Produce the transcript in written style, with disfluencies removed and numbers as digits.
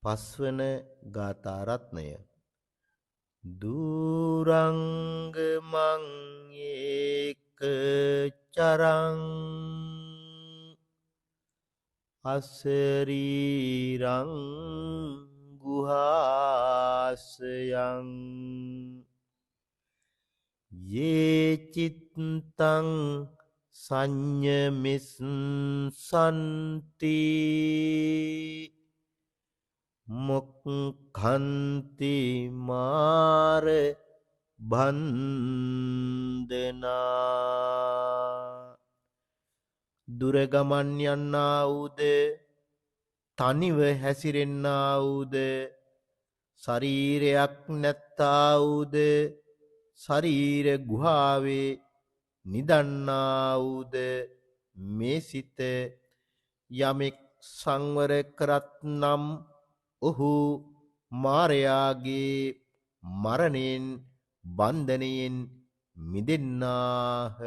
පස්වන ගාථා රත්නය දුරංග මං ඒක චරං අසරීරං ගුහාසයං යේ චිත්තං සංයමිස්සන්ති මොක්ඛන්ති මාර බන්දනා දුර ගමන් යන්නා වූද තනිව හැසිරෙන්නා වූද ශරීරයක් නැත්තා වූද ශරීර ගුහාවේ නිදන්නා වූද මේ සිත යමෙක් සංවර කරත් නම් ඔහු මාරයාගේ මරණයෙන් බන්ධනයෙන් මිදෙන්නාහ.